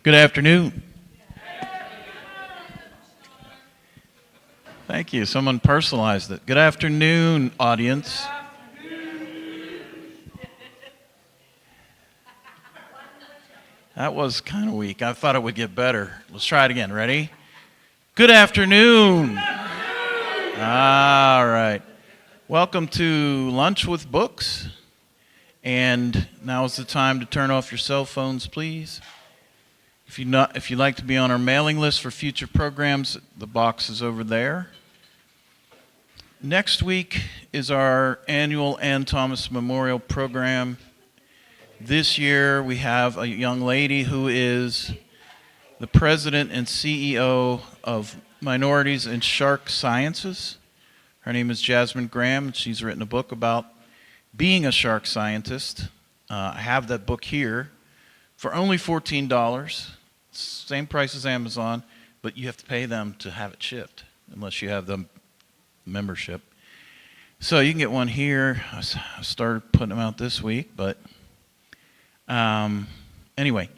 Good afternoon. Thank you. Someone personalized it. Good afternoon, audience. That was kind of weak. I thought it would get better. Let's try it again. Ready? Good afternoon. All right. Welcome to Lunch with Books. And now is the time to turn off your cell phones, please. If you'd like to be on our mailing list for future programs, the box is over there. Next week is our annual Ann Thomas Memorial Program. This year we have a young lady who is the president and CEO of Minorities in Shark Sciences. Her name is Jasmine Graham, and she's written a book about being a shark scientist. I have that book here for only $14, same price as Amazon, but you have to pay them to have it shipped unless you have the membership. So you can get one here. I started putting them out this week, but anyway,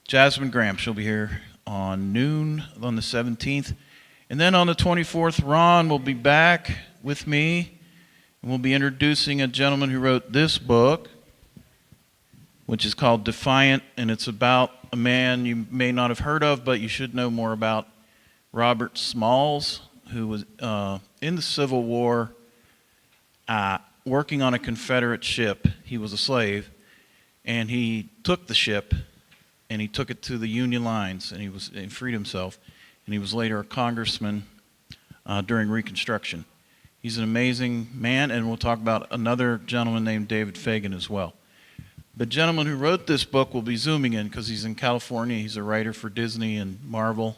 Jasmine Graham, she'll be here on noon on the 17th. And then on the 24th, Ron will be back with me, and we'll be introducing a gentleman who wrote this book, which is called Defiant, and it's about a man you may not have heard of, but you should know more about, Robert Smalls, who was in the Civil War working on a Confederate ship. He was a slave, and he took the ship, and he took it to the Union lines, and he freed himself, and he was later a congressman during Reconstruction. He's an amazing man, and we'll talk about another gentleman named David Fagan as well. The gentleman who wrote this book will be zooming in because he's in California. He's a writer for Disney and Marvel.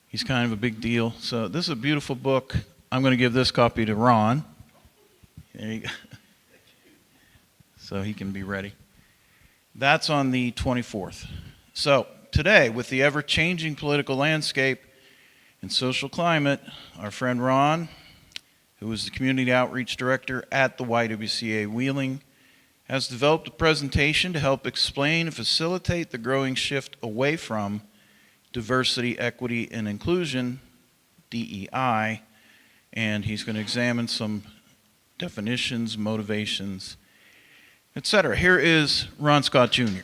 He's kind of a big deal. So this is a beautiful book. I'm going to give this copy to Ron. There you go. So he can be ready. That's on the 24th. So today, with the ever-changing political landscape and social climate, our friend Ron, who is the Community Outreach Director at the YWCA Wheeling, has developed a presentation to help explain and facilitate the growing shift away from diversity, equity, and inclusion, D.E.I., and he's going to examine some definitions, motivations, etc. Here is Ron Scott Jr.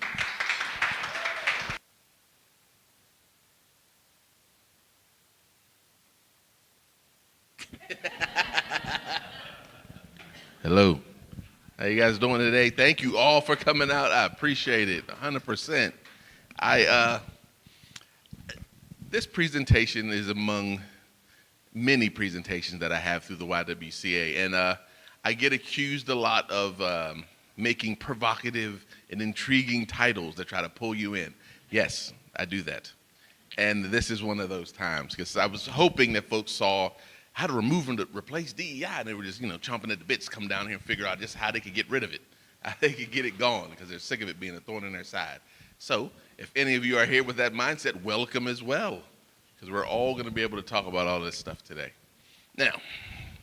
Hello. How you guys doing today? Thank you all for coming out. I appreciate it 100%. This presentation is among many presentations that I have through the YWCA, and I get accused a lot of making provocative and intriguing titles that try to pull you in. Yes, I do that. And this is one of those times, because I was hoping that folks saw how to remove and to replace DEI, and they were just, chomping at the bits, come down here and figure out just how they could get rid of it, how they could get it gone, because they're sick of it being a thorn in their side. So if any of you are here with that mindset, welcome as well, because we're all going to be able to talk about all this stuff today. Now,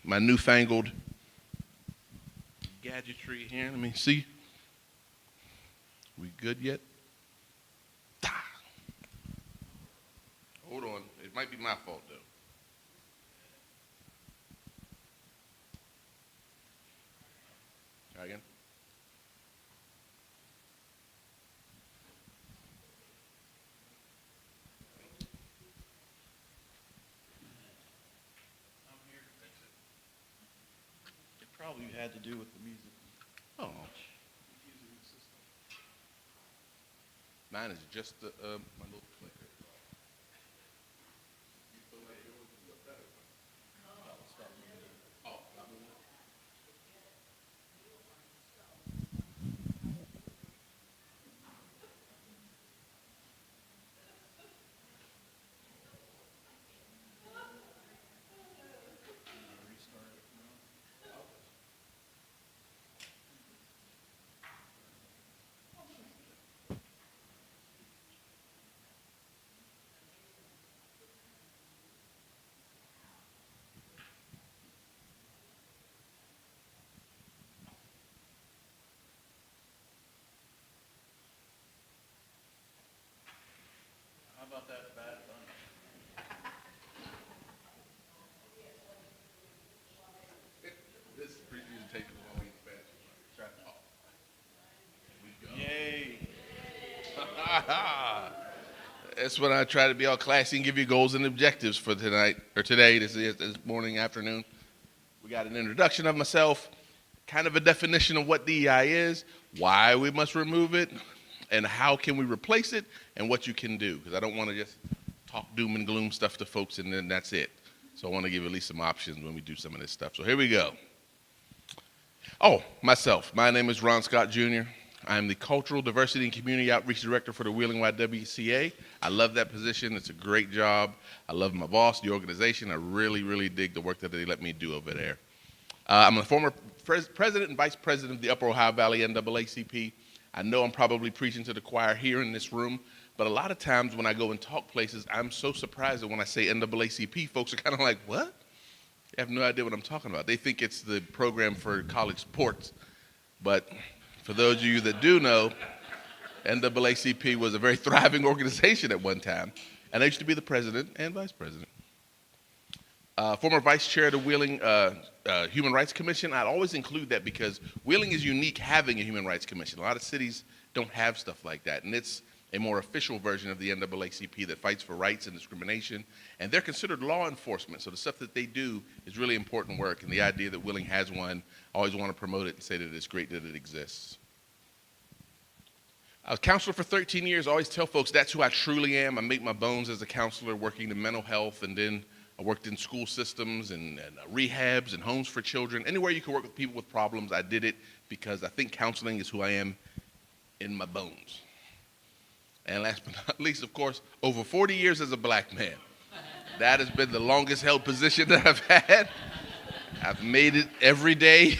my newfangled gadgetry here, let me see. We good yet? Hold on, it might be my fault though. Try again. I'm here to fix it. It probably had to do with the music. Oh, mine is just my little clicker. thought that's bad fun. This presentation is always fast. Try to talk. Yay. That's when I try to be all classy and give you goals and objectives for tonight, or today, this morning, afternoon. We got an introduction of myself, kind of a definition of what DEI is, why we must remove it, and how can we replace it, and what you can do. Because I don't want to just talk doom and gloom stuff to folks and then that's it. So I want to give at least some options when we do some of this stuff. So here we go. Oh, myself. My name is Ron Scott Jr. I am the Cultural Diversity and Community Outreach Director for the Wheeling YWCA. I love that position. It's a great job. I love my boss, the organization. I really, really dig the work that they let me do over there. I'm a former president and vice president of the Upper Ohio Valley NAACP. I know I'm probably preaching to the choir here in this room, but a lot of times when I go and talk places, I'm so surprised that when I say NAACP, folks are kind of like, what? They have no idea what I'm talking about. They think it's the program for college sports. But for those of you that do know, NAACP was a very thriving organization at one time, and I used to be the president and vice president. Former vice chair of the Wheeling Human Rights Commission. I'd always include that because Wheeling is unique having a Human Rights Commission. A lot of cities don't have stuff like that, and it's a more official version of the NAACP that fights for rights and discrimination, and they're considered law enforcement, so the stuff that they do is really important work, and the idea that Wheeling has one, I always want to promote it and say that it's great that it exists. I was a counselor for 13 years. I always tell folks that's who I truly am. I make my bones as a counselor working in mental health, and then I worked in school systems and rehabs and homes for children. Anywhere you can work with people with problems, I did it because I think counseling is who I am in my bones. And last but not least, of course, over 40 years as a black man. That has been the longest held position that I've had. I've made it every day.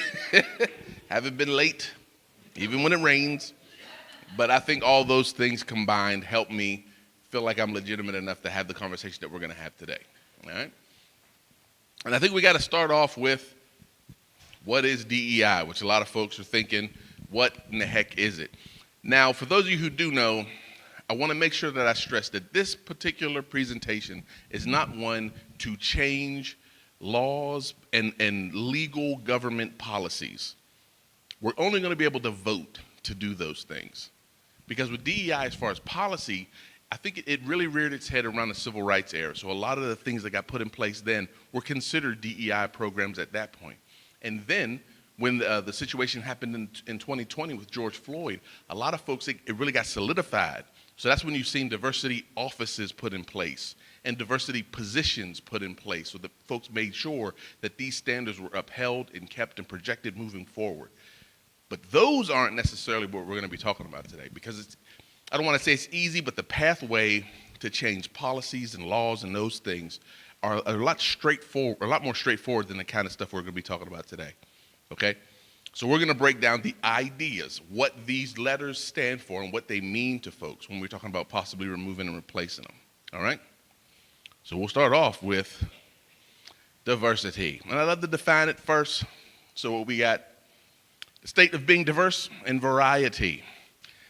Haven't been late, even when it rains. But I think all those things combined help me feel like I'm legitimate enough to have the conversation that we're going to have today. All right? And I think we got to start off with what is DEI, which a lot of folks are thinking, what in the heck is it? Now, for those of you who do know, I want to make sure that I stress that this particular presentation is not one to change laws and legal government policies. We're only going to be able to vote to do those things. Because with DEI, as far as policy, I think it really reared its head around the civil rights era. So a lot of the things that got put in place then were considered DEI programs at that point. And then when the situation happened in 2020 with George Floyd, a lot of folks, it really got solidified. So that's when you've seen diversity offices put in place and diversity positions put in place so that folks made sure that these standards were upheld and kept and projected moving forward. But those aren't necessarily what we're going to be talking about today because I don't want to say it's easy, but the pathway to change policies and laws and those things are a lot more straightforward than the kind of stuff we're going to be talking about today. Okay? So we're going to break down the ideas, what these letters stand for and what they mean to folks when we're talking about possibly removing and replacing them. All right? So we'll start off with diversity. And I love to define it first. So what we got, the state of being diverse and variety.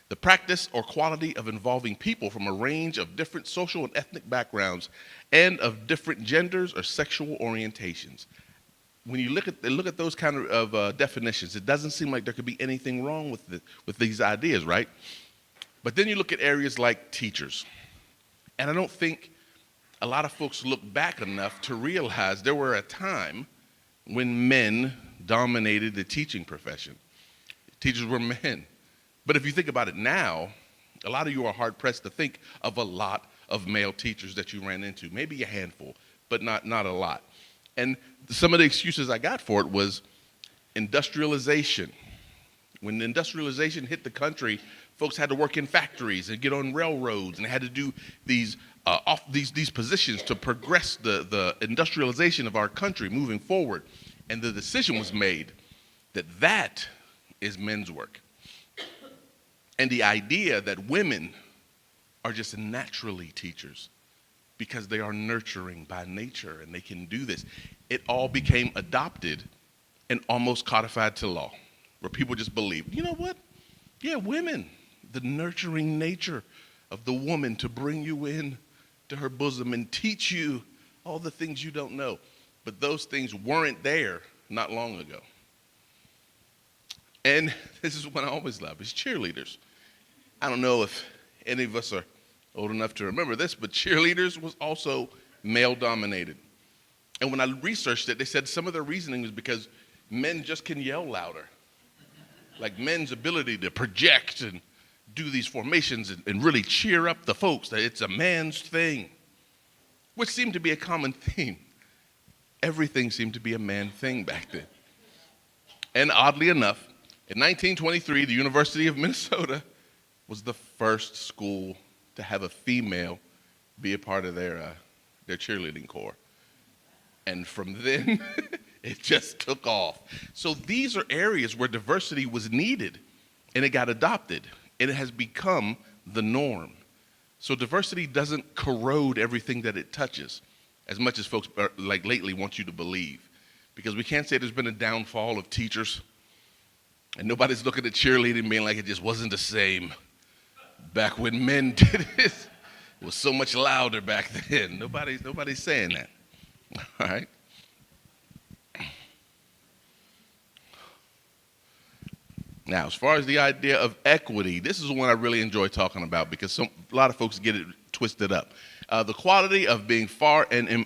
The practice or quality of involving people from a range of different social and ethnic backgrounds and of different genders or sexual orientations. When you look at those kind of definitions, it doesn't seem like there could be anything wrong with these ideas, right? But then you look at areas like teachers. And I don't think a lot of folks look back enough to realize there were a time when men dominated the teaching profession. Teachers were men. But if you think about it now, a lot of you are hard-pressed to think of a lot of male teachers that you ran into. Maybe a handful, but not a lot. And some of the excuses I got for it was industrialization. When industrialization hit the country, folks had to work in factories and get on railroads and had to do these positions to progress the industrialization of our country moving forward. And the decision was made that is men's work. And the idea that women are just naturally teachers because they are nurturing by nature and they can do this. It all became adopted and almost codified to law, where people just believe, you know what? Yeah, women, the nurturing nature of the woman to bring you in to her bosom and teach you all the things you don't know. But those things weren't there not long ago. And this is what I always love, is cheerleaders. I don't know if any of us are old enough to remember this, but cheerleaders was also male-dominated. And when I researched it, they said some of their reasoning was because men just can yell louder. Like men's ability to project and do these formations and really cheer up the folks, that it's a man's thing, which seemed to be a common theme. Everything seemed to be a man thing back then. And oddly enough, in 1923, the University of Minnesota was the first school to have a female be a part of their cheerleading corps. And from then, it just took off. So these are areas where diversity was needed, and it got adopted, and it has become the norm. So diversity doesn't corrode everything that it touches, as much as folks like lately want you to believe. Because we can't say there's been a downfall of teachers, and nobody's looking at cheerleading being like it just wasn't the same back when men did it. It was so much louder back then. Nobody's saying that. All right. Now, as far as the idea of equity, this is one I really enjoy talking about because a lot of folks get it twisted up. The quality of being fair and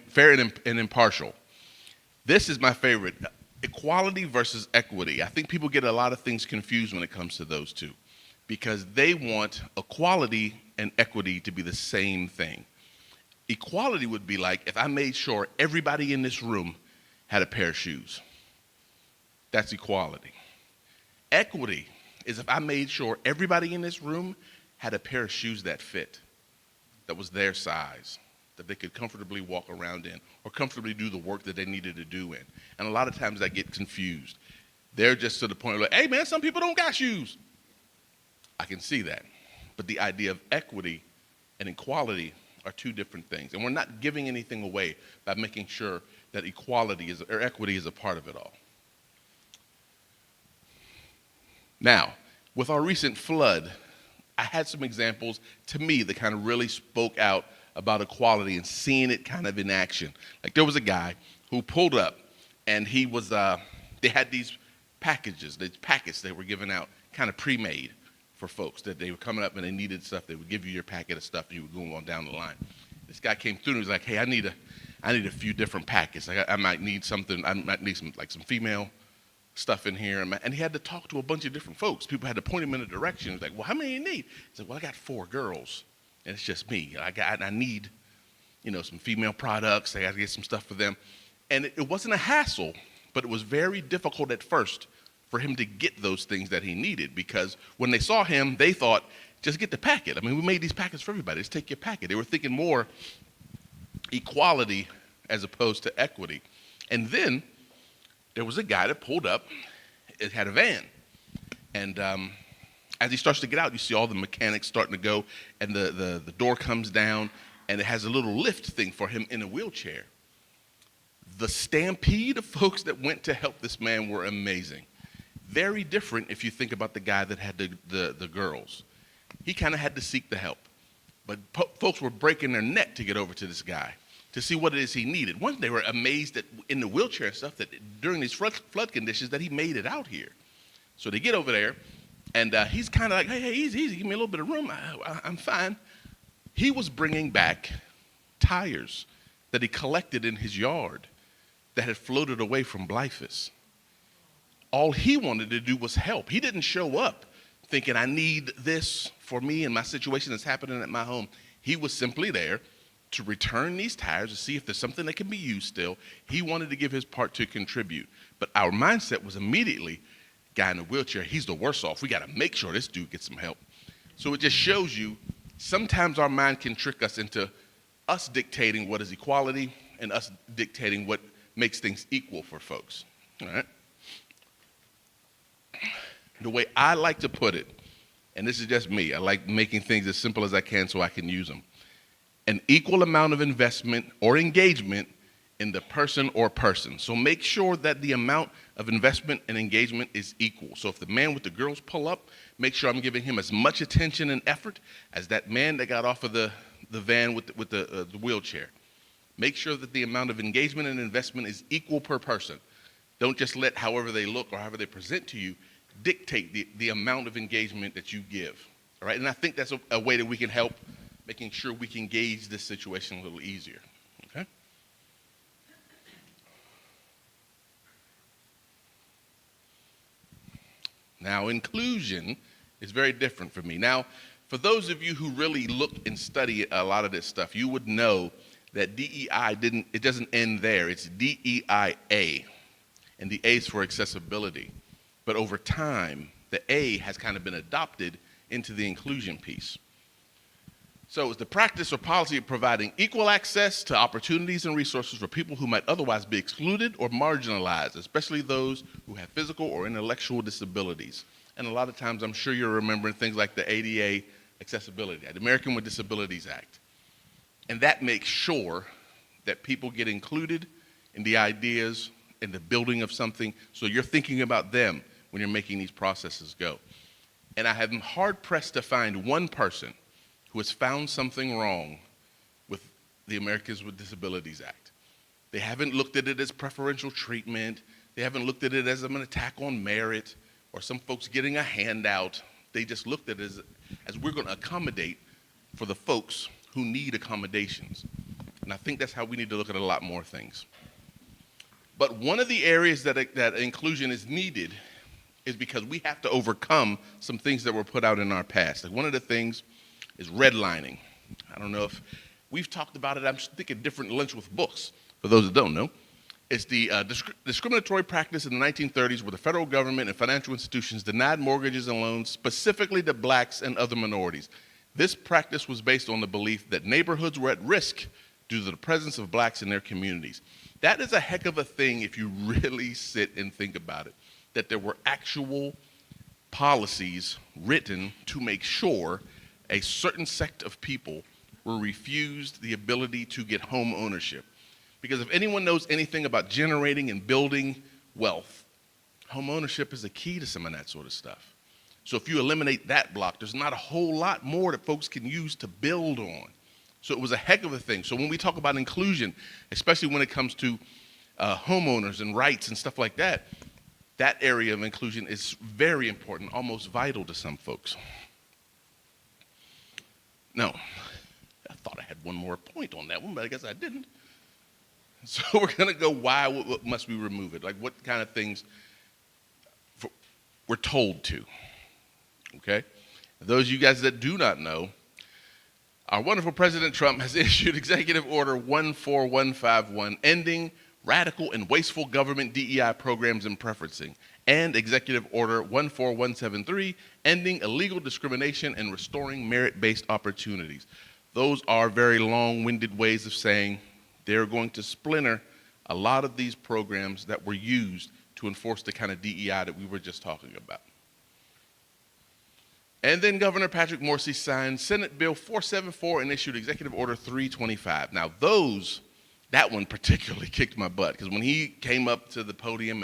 impartial. This is my favorite. Equality versus equity. I think people get a lot of things confused when it comes to those two because they want equality and equity to be the same thing. Equality would be like if I made sure everybody in this room had a pair of shoes. That's equality. Equity is if I made sure everybody in this room had a pair of shoes that fit, that was their size, that they could comfortably walk around in or comfortably do the work that they needed to do in. And a lot of times I get confused. They're just to the point where, like, hey man, some people don't got shoes. I can see that. But the idea of equity and equality are two different things. And we're not giving anything away by making sure that equality or equity is a part of it all. Now, with our recent flood, I had some examples to me that kind of really spoke out about equality and seeing it kind of in action. Like there was a guy who pulled up and he was, they had these packets they were giving out kind of pre-made for folks that they were coming up and they needed stuff. They would give you your packet of stuff and you would go on down the line. This guy came through and he was like, hey, I need a few different packets. I might need something, I might need some female stuff in here. And he had to talk to a bunch of different folks. People had to point him in a direction. He was like, well, how many do you need? He said, well, I got 4 girls and it's just me. I need, some female products. I got to get some stuff for them. And it wasn't a hassle, but it was very difficult at first for him to get those things that he needed because when they saw him, they thought, just get the packet. I mean, we made these packets for everybody. Just take your packet. They were thinking more equality as opposed to equity. And then there was a guy that pulled up. It had a van. And as he starts to get out, you see all the mechanics starting to go, and the door comes down, and it has a little lift thing for him in a wheelchair. The stampede of folks that went to help this man were amazing. Very different if you think about the guy that had the girls. He kind of had to seek the help. But folks were breaking their neck to get over to this guy to see what it is he needed. Once they were amazed that in the wheelchair and stuff that during these flood conditions that he made it out here. So they get over there, and he's kind of like, hey, easy, give me a little bit of room. I'm fine. He was bringing back tires that he collected in his yard that had floated away from Blyphus. All he wanted to do was help. He didn't show up thinking, I need this for me and my situation that's happening at my home. He was simply there to return these tires to see if there's something that can be used still. He wanted to give his part to contribute. But our mindset was immediately, guy in a wheelchair, he's the worst off. We got to make sure this dude gets some help. So it just shows you sometimes our mind can trick us into us dictating what is equality and us dictating what makes things equal for folks. All right? The way I like to put it, and this is just me, I like making things as simple as I can so I can use them. An equal amount of investment or engagement in the person or persons. So make sure that the amount of investment and engagement is equal. So if the man with the girls pull up, make sure I'm giving him as much attention and effort as that man that got off of the the van with the wheelchair. Make sure that the amount of engagement and investment is equal per person. Don't just let however they look or however they present to you dictate the amount of engagement that you give. All right, and I think that's a way that we can help making sure we can gauge this situation a little easier. Okay. Now, inclusion is very different for me. Now, for those of you who really look and study a lot of this stuff, you would know that DEI doesn't end there. It's DEIA, and the A is for accessibility. But over time, the A has kind of been adopted into the inclusion piece. So it's the practice or policy of providing equal access to opportunities and resources for people who might otherwise be excluded or marginalized, especially those who have physical or intellectual disabilities. And a lot of times I'm sure you're remembering things like the ADA Accessibility Act, the American with Disabilities Act. And that makes sure that people get included in the ideas, in the building of something, so you're thinking about them when you're making these processes go. And I am hard-pressed to find one person who has found something wrong with the Americans with Disabilities Act. They haven't looked at it as preferential treatment. They haven't looked at it as an attack on merit or some folks getting a handout. They just looked at it as we're going to accommodate for the folks who need accommodations. And I think that's how we need to look at a lot more things. But one of the areas that inclusion is needed is because we have to overcome some things that were put out in our past. Like one of the things is redlining. I don't know if we've talked about it. I'm thinking different lengths with books, for those that don't know. It's the discriminatory practice in the 1930s where the federal government and financial institutions denied mortgages and loans specifically to blacks and other minorities. This practice was based on the belief that neighborhoods were at risk due to the presence of blacks in their communities. That is a heck of a thing if you really sit and think about it, that there were actual policies written to make sure a certain sect of people were refused the ability to get home ownership. Because if anyone knows anything about generating and building wealth, home ownership is a key to some of that sort of stuff. So if you eliminate that block, there's not a whole lot more that folks can use to build on. So it was a heck of a thing. So when we talk about inclusion, especially when it comes to homeowners and rights and stuff like that, that area of inclusion is very important, almost vital to some folks. No, I thought I had one more point on that one, but I guess I didn't. So we're going to go why, what must we remove it? Like what kind of things we're told to, okay? Those of you guys that do not know, our wonderful President Trump has issued Executive Order 14151, ending radical and wasteful government DEI programs and preferencing, and Executive Order 14173, ending illegal discrimination and restoring merit-based opportunities. Those are very long-winded ways of saying they're going to splinter a lot of these programs that were used to enforce the kind of DEI that we were just talking about. And then Governor Patrick Morsi signed Senate Bill 474 and issued Executive Order 325. Now that one particularly kicked my butt, because when he came up to the podium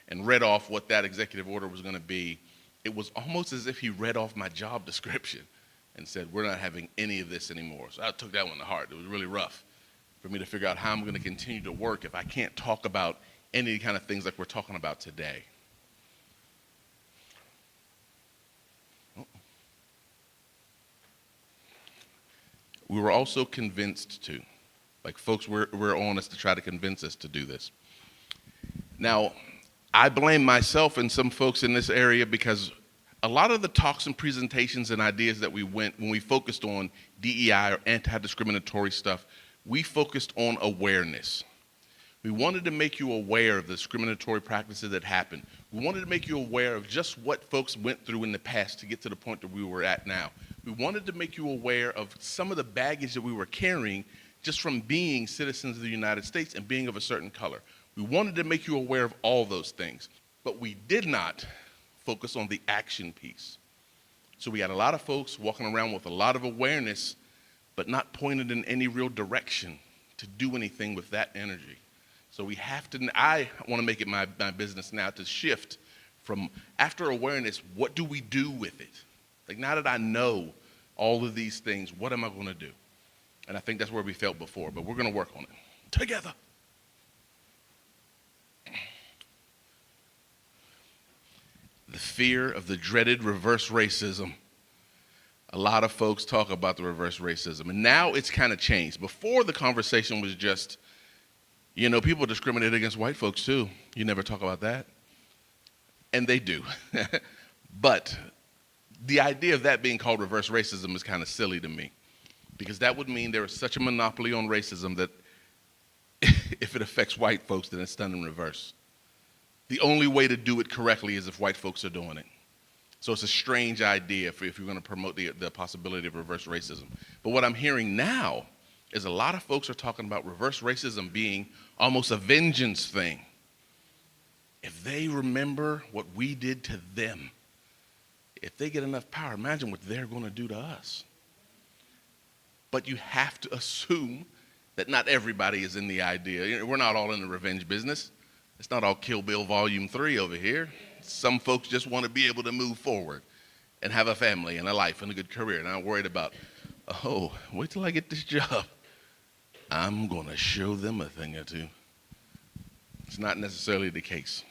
and read off what that executive order was going to be, it was almost as if he read off my job description and said, we're not having any of this anymore. So I took that one to heart. It was really rough for me to figure out how I'm going to continue to work if I can't talk about any kind of things like we're talking about today. We were also convinced to. Like folks were on us to try to convince us to do this. Now, I blame myself and some folks in this area because a lot of the talks and presentations and ideas that when we focused on DEI or anti-discriminatory stuff, we focused on awareness. We wanted to make you aware of the discriminatory practices that happened. We wanted to make you aware of just what folks went through in the past to get to the point that we were at now. We wanted to make you aware of some of the baggage that we were carrying just from being citizens of the United States and being of a certain color. We wanted to make you aware of all those things, but we did not focus on the action piece. So we had a lot of folks walking around with a lot of awareness, but not pointed in any real direction to do anything with that energy. So we have to, I want to make it my business now to shift from after awareness, what do we do with it? Like now that I know all of these things, what am I going to do? And I think that's where we felt before, but we're going to work on it together. The fear of the dreaded reverse racism. A lot of folks talk about the reverse racism, and now it's kind of changed. Before, the conversation was just, people discriminate against white folks too. You never talk about that. And they do. But the idea of that being called reverse racism is kind of silly to me, because that would mean there is such a monopoly on racism that if it affects white folks, then it's done in reverse. The only way to do it correctly is if white folks are doing it. So it's a strange idea if you're going to promote the possibility of reverse racism. But what I'm hearing now is a lot of folks are talking about reverse racism being almost a vengeance thing. If they remember what we did to them, if they get enough power, imagine what they're going to do to us. But you have to assume that not everybody is in the idea. We're not all in the revenge business. It's not all Kill Bill Volume 3 over here. Some folks just want to be able to move forward and have a family and a life and a good career. And I'm worried about, wait till I get this job. I'm going to show them a thing or two. It's not necessarily the case.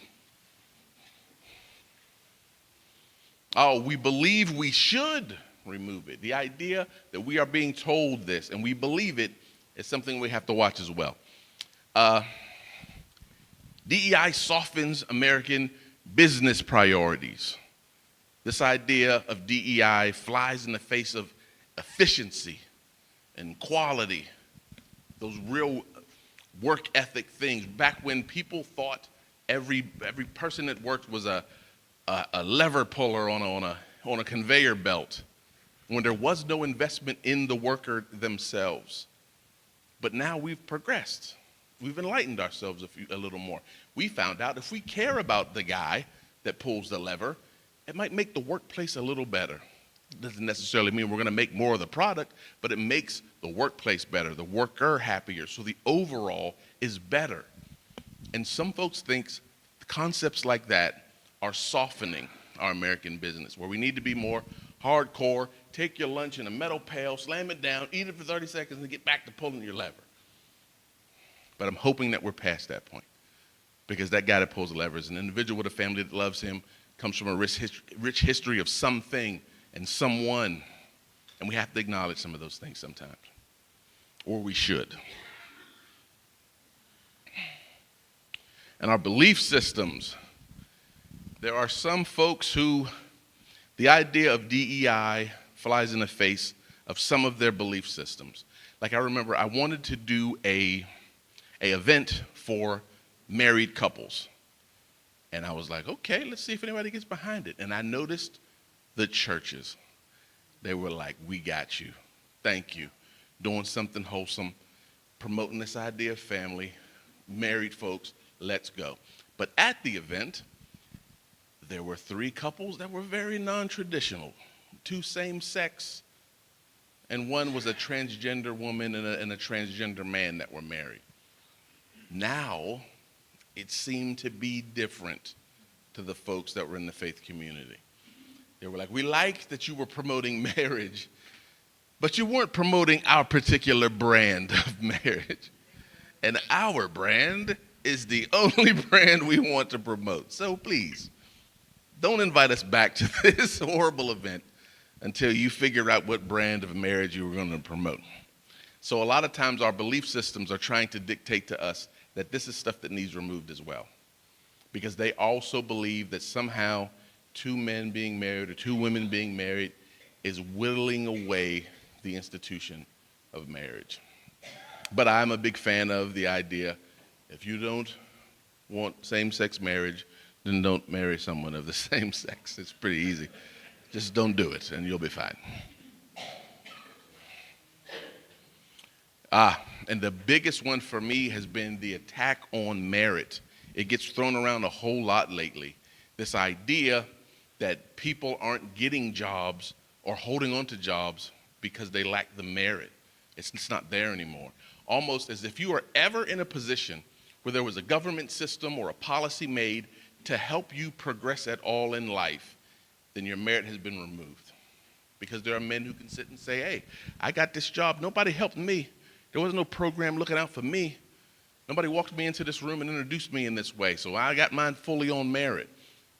We believe we should remove it. The idea that we are being told this and we believe it is something we have to watch as well. DEI softens American business priorities. This idea of DEI flies in the face of efficiency and quality, those real work ethic things. Back when people thought every person that worked was a lever puller on a conveyor belt, when there was no investment in the worker themselves. But now we've progressed. We've enlightened ourselves a little more. We found out if we care about the guy that pulls the lever, it might make the workplace a little better. It doesn't necessarily mean we're going to make more of the product, but it makes the workplace better, the worker happier, so the overall is better. And some folks think concepts like that are softening our American business, where we need to be more hardcore, take your lunch in a metal pail, slam it down, eat it for 30 seconds, and get back to pulling your lever. But I'm hoping that we're past that point, because that guy that pulls the lever is an individual with a family that loves him, comes from a rich history of something and someone, and we have to acknowledge some of those things sometimes, or we should. And our belief systems, there are some folks who the idea of DEI flies in the face of some of their belief systems. Like I remember I wanted to do a event for married couples. And I was like, okay, let's see if anybody gets behind it. And I noticed the churches. They were like, we got you. Thank you. Doing something wholesome, promoting this idea of family, married folks, let's go. But at the event, there were 3 couples that were very non-traditional, 2 same-sex, and one was a transgender woman and a transgender man that were married. Now, it seemed to be different to the folks that were in the faith community. They were like, we liked that you were promoting marriage, but you weren't promoting our particular brand of marriage. And our brand is the only brand we want to promote. So please, don't invite us back to this horrible event until you figure out what brand of marriage you were going to promote. So a lot of times our belief systems are trying to dictate to us that this is stuff that needs removed as well, because they also believe that somehow 2 men being married or 2 women being married is whittling away the institution of marriage. But I'm a big fan of the idea, if you don't want same-sex marriage, then don't marry someone of the same sex. It's pretty easy. Just don't do it, and you'll be fine. And the biggest one for me has been the attack on merit. It gets thrown around a whole lot lately. This idea that people aren't getting jobs or holding on to jobs because they lack the merit. It's not there anymore. Almost as if you are ever in a position where there was a government system or a policy made to help you progress at all in life, then your merit has been removed. because there are men who can sit and say, hey, I got this job. Nobody helped me. There was no program looking out for me. Nobody walked me into this room and introduced me in this way, so I got mine fully on merit.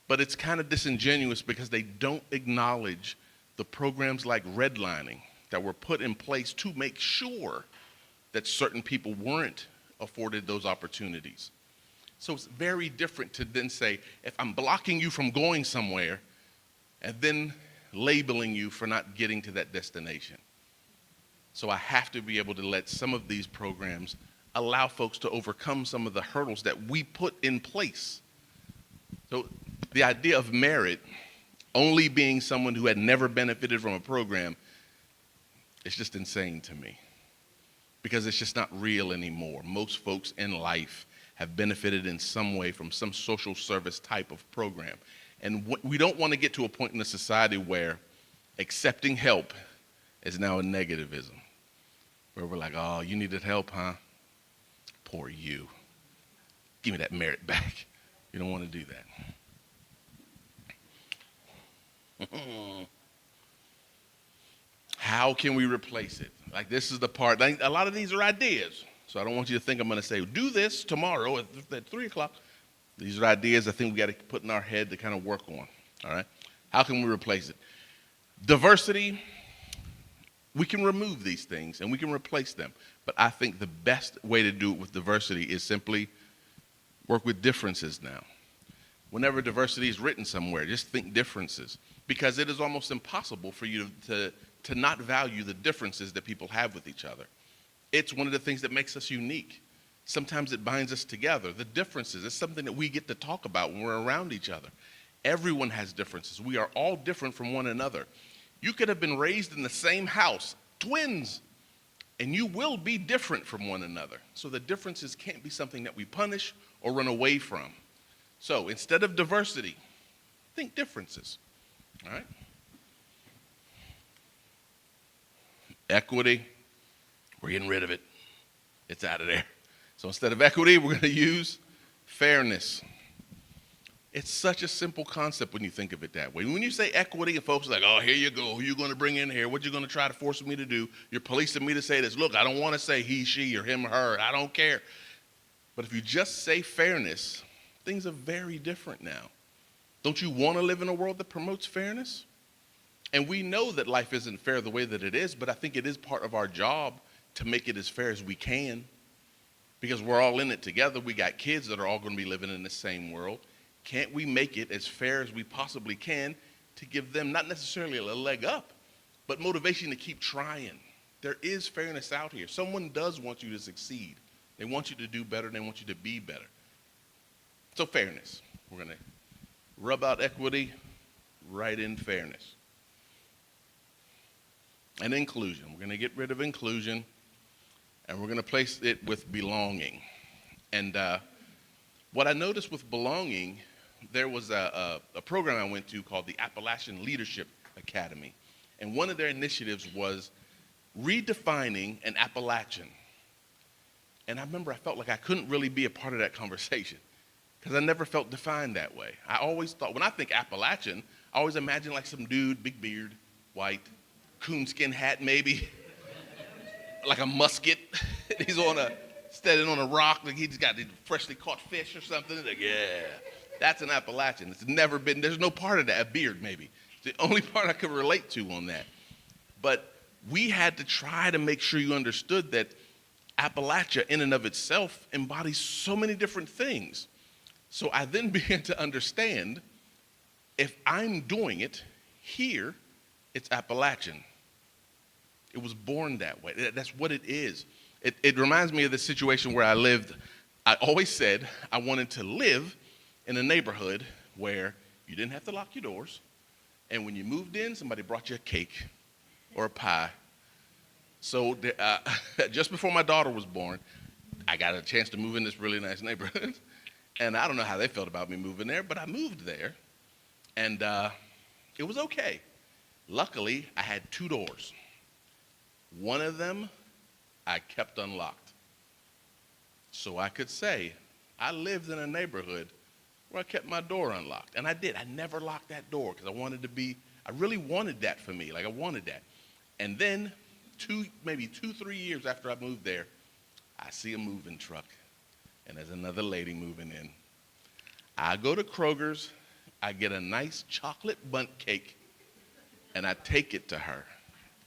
But it's kind of disingenuous because they don't acknowledge the programs like redlining that were put in place to make sure that certain people weren't afforded those opportunities. So it's very different to then say, if I'm blocking you from going somewhere and then labeling you for not getting to that destination. So I have to be able to let some of these programs allow folks to overcome some of the hurdles that we put in place. So the idea of merit only being someone who had never benefited from a program is just insane to me, because it's just not real anymore. Most folks in life have benefited in some way from some social service type of program. And we don't want to get to a point in the society where accepting help is now a negativism, where we're like, oh, you needed help, huh? Poor you. Give me that merit back. You don't want to do that. How can we replace it? Like, this is the part. Like, a lot of these are ideas. So I don't want you to think I'm going to say, do this tomorrow at 3 o'clock. These are ideas I think we got to put in our head to kind of work on. All right? How can we replace it? Diversity, we can remove these things and we can replace them. But I think the best way to do it with diversity is simply work with differences now. Whenever diversity is written somewhere, just think differences, because it is almost impossible for you to not value the differences that people have with each other. It's one of the things that makes us unique. Sometimes it binds us together. The differences, it's something that we get to talk about when we're around each other. Everyone has differences. We are all different from one another. You could have been raised in the same house, twins, and you will be different from one another. So the differences can't be something that we punish or run away from. So instead of diversity, think differences. All right? Equity, we're getting rid of it. It's out of there. So instead of equity, we're going to use fairness. It's such a simple concept when you think of it that way. When you say equity, and folks are like, oh, here you go. Who you going to bring in here? What you going to try to force me to do? You're policing me to say this. Look, I don't want to say he, she, or him, or her. I don't care. But if you just say fairness, things are very different now. Don't you want to live in a world that promotes fairness? And we know that life isn't fair the way that it is, but I think it is part of our job to make it as fair as we can, because we're all in it together. We got kids that are all going to be living in the same world. Can't we make it as fair as we possibly can to give them not necessarily a leg up, but motivation to keep trying? There is fairness out here. Someone does want you to succeed. They want you to do better. They want you to be better. So fairness. We're going to rub out equity, right in fairness. And inclusion. We're going to get rid of inclusion, and we're going to place it with belonging. And what I noticed with belonging, there was a program I went to called the Appalachian Leadership Academy. And one of their initiatives was redefining an Appalachian. And I remember I felt like I couldn't really be a part of that conversation because I never felt defined that way. I always thought, when I think Appalachian, I always imagine like some dude, big beard, white, coonskin hat maybe, like a musket. He's standing on a rock, like he's got freshly caught fish or something. Like, yeah, that's an Appalachian. It's never been, there's no part of that, a beard maybe. It's the only part I could relate to on that. But we had to try to make sure you understood that Appalachia in and of itself embodies so many different things. So I then began to understand, if I'm doing it here, it's Appalachian. It was born that way. That's what it is. It reminds me of the situation where I lived. I always said I wanted to live in a neighborhood where you didn't have to lock your doors, and when you moved in, somebody brought you a cake or a pie. So just before my daughter was born, I got a chance to move in this really nice neighborhood. And I don't know how they felt about me moving there, but I moved there, and it was okay. Luckily, I had 2 doors. One of them I kept unlocked. So I could say I lived in a neighborhood where I kept my door unlocked. And I did. I never locked that door because I wanted to be I really wanted that for me. Like I wanted that. And then maybe 2-3 years after I moved there, I see a moving truck and there's another lady moving in. I go to Kroger's, I get a nice chocolate bundt cake, and I take it to her.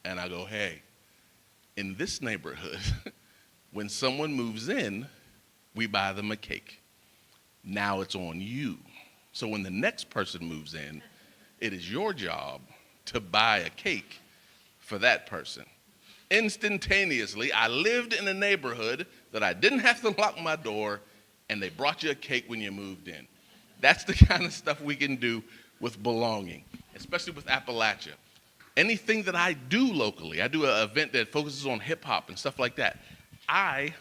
And I go, hey, in this neighborhood, when someone moves in, we buy them a cake. Now it's on you. So when the next person moves in, it is your job to buy a cake for that person. Instantaneously, I lived in a neighborhood that I didn't have to lock my door, and they brought you a cake when you moved in. That's the kind of stuff we can do with belonging, especially with Appalachia. Anything that I do locally, I do an event that focuses on hip hop and stuff like that. I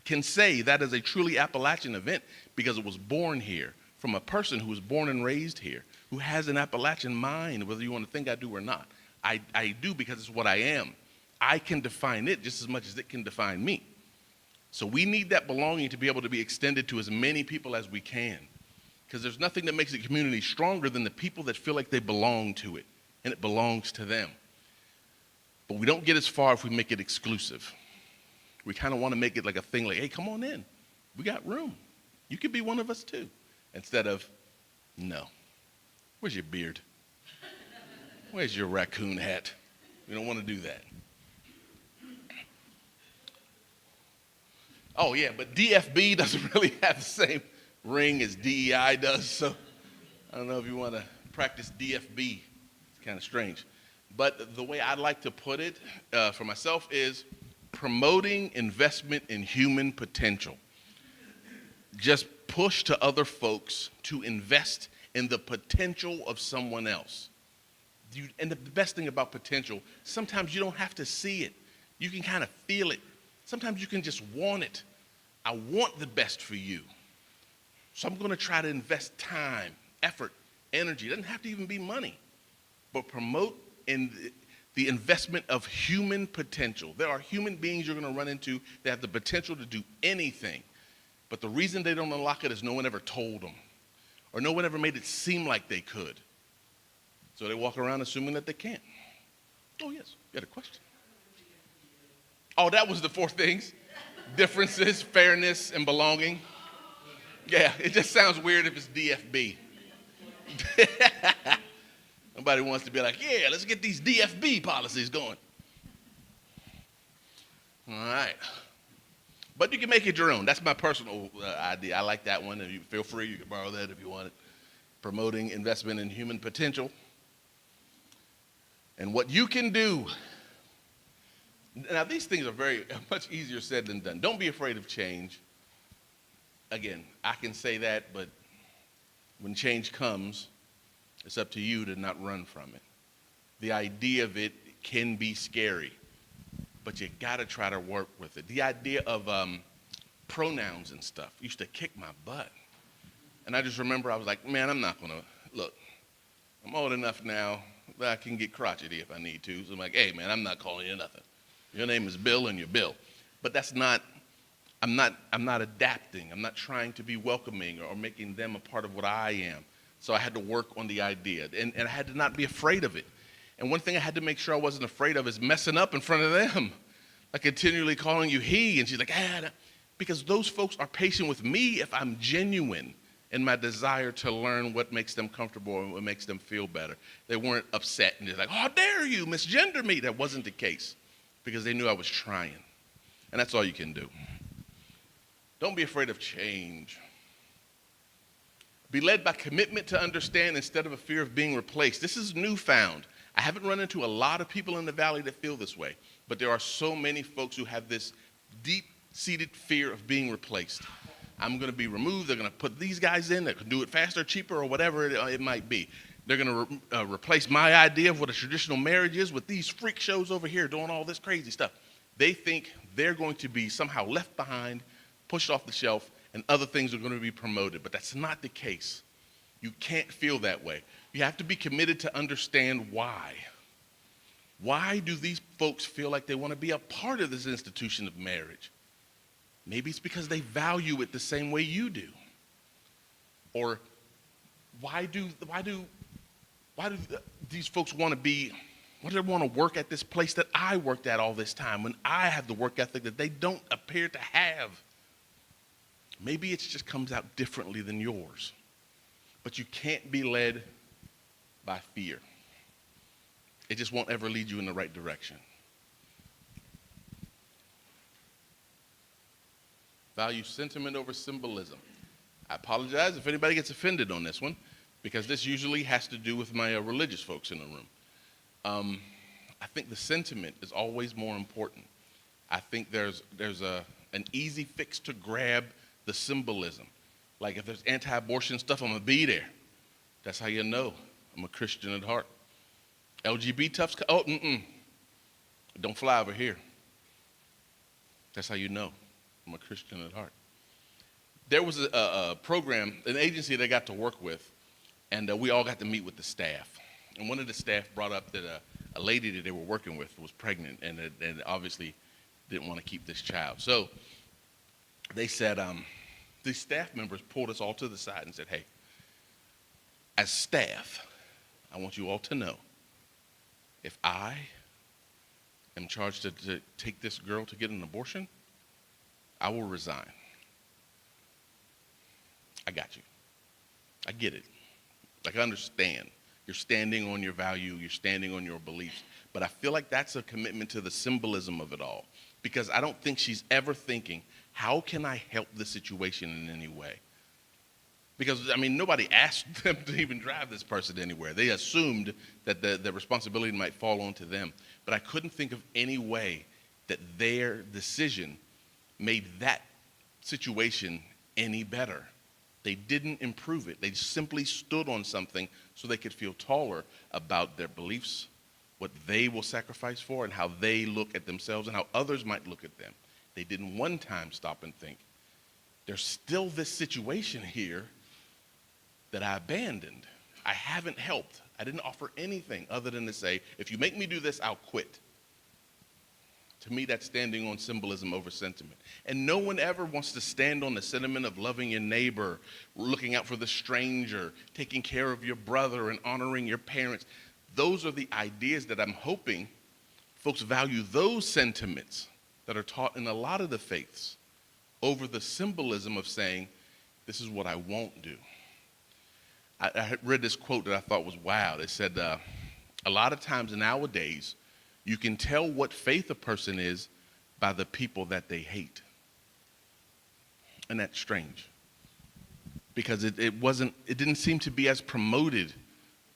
can say that is a truly Appalachian event because it was born here from a person who was born and raised here, who has an Appalachian mind, whether you want to think I do or not. I do because it's what I am. I can define it just as much as it can define me. So we need that belonging to be able to be extended to as many people as we can, because there's nothing that makes a community stronger than the people that feel like they belong to it and it belongs to them. But we don't get as far if we make it exclusive. We kind of want to make it like a thing like, hey, come on in. We got room. You could be one of us too. Instead of, no. Where's your beard? Where's your raccoon hat? We don't want to do that. Oh, yeah, but DFB doesn't really have the same ring as DEI does, so I don't know if you want to practice DFB. It's kind of strange. But the way I'd like to put it for myself is promoting investment in human potential. Just push to other folks to invest in the potential of someone else. And the best thing about potential, sometimes you don't have to see it. You can kind of feel it. Sometimes you can just want it. I want the best for you. So I'm going to try to invest time, effort, energy. It doesn't have to even be money. But promote in the investment of human potential. There are human beings you're going to run into that have the potential to do anything. But the reason they don't unlock it is no one ever told them. Or no one ever made it seem like they could. So they walk around assuming that they can't. Oh, yes. You had a question? Oh, that was the 4 things. Differences, fairness, and belonging. Yeah, it just sounds weird if it's DFB. Nobody wants to be like, yeah, let's get these DFB policies going. All right. But you can make it your own. That's my personal idea. I like that one. And you feel free. You can borrow that if you want it. Promoting investment in human potential. And what you can do. Now, these things are very much easier said than done. Don't be afraid of change. Again, I can say that, but when change comes, it's up to you to not run from it. The idea of it can be scary, but you got to try to work with it. The idea of pronouns and stuff used to kick my butt. And I just remember I was like, man, I'm not going to, look, I'm old enough now that I can get crotchety if I need to. So I'm like, hey, man, I'm not calling you nothing. Your name is Bill and you're Bill. But that's not, I'm not adapting. I'm not trying to be welcoming or making them a part of what I am. So I had to work on the idea. And I had to not be afraid of it. And one thing I had to make sure I wasn't afraid of is messing up in front of them. Like continually calling you he. And she's like, because those folks are patient with me if I'm genuine in my desire to learn what makes them comfortable and what makes them feel better. They weren't upset and they're like, how dare you misgender me? That wasn't the case. Because they knew I was trying. And that's all you can do. Don't be afraid of change. Be led by commitment to understand instead of a fear of being replaced. This is newfound. I haven't run into a lot of people in the valley that feel this way, but there are so many folks who have this deep-seated fear of being replaced. I'm going to be removed. They're going to put these guys in that can do it faster, cheaper, or whatever it might be. They're going to replace my idea of what a traditional marriage is with these freak shows over here doing all this crazy stuff. They think they're going to be somehow left behind, pushed off the shelf, and other things are going to be promoted. But that's not the case. You can't feel that way. You have to be committed to understand why. Why do these folks feel like they want to be a part of this institution of marriage? Maybe it's because they value it the same way you do. Or why do Why do these folks want to be, why do they want to work at this place that I worked at all this time when I have the work ethic that they don't appear to have? Maybe it just comes out differently than yours. But you can't be led by fear. It just won't ever lead you in the right direction. Value sentiment over symbolism. I apologize if anybody gets offended on this one, because this usually has to do with my religious folks in the room. I think the sentiment is always more important. I think there's an easy fix to grab the symbolism. Like if there's anti-abortion stuff, I'm gonna be there. That's how you know I'm a Christian at heart. LGBT toughs, don't fly over here. That's how you know I'm a Christian at heart. There was a program, an agency that I got to work with, and we all got to meet with the staff. And one of the staff brought up that a lady that they were working with was pregnant and obviously didn't want to keep this child. So they said, these staff members pulled us all to the side and said, hey, as staff, I want you all to know, if I am charged to take this girl to get an abortion, I will resign. I got you. I get it. Like, I understand. You're standing on your value. You're standing on your beliefs. But I feel like that's a commitment to the symbolism of it all. Because I don't think she's ever thinking, how can I help the situation in any way? Because, I mean, nobody asked them to even drive this person anywhere. They assumed that the responsibility might fall onto them. But I couldn't think of any way that their decision made that situation any better. They didn't improve it. They simply stood on something so they could feel taller about their beliefs, what they will sacrifice for, and how they look at themselves and how others might look at them. They didn't one time stop and think, there's still this situation here that I abandoned. I haven't helped. I didn't offer anything other than to say, if you make me do this, I'll quit. To me, that's standing on symbolism over sentiment. And no one ever wants to stand on the sentiment of loving your neighbor, looking out for the stranger, taking care of your brother, and honoring your parents. Those are the ideas that I'm hoping folks value, those sentiments that are taught in a lot of the faiths over the symbolism of saying, this is what I won't do. I had read this quote that I thought was wow. It said, a lot of times nowadays, you can tell what faith a person is by the people that they hate. And that's strange. Because it didn't seem to be as promoted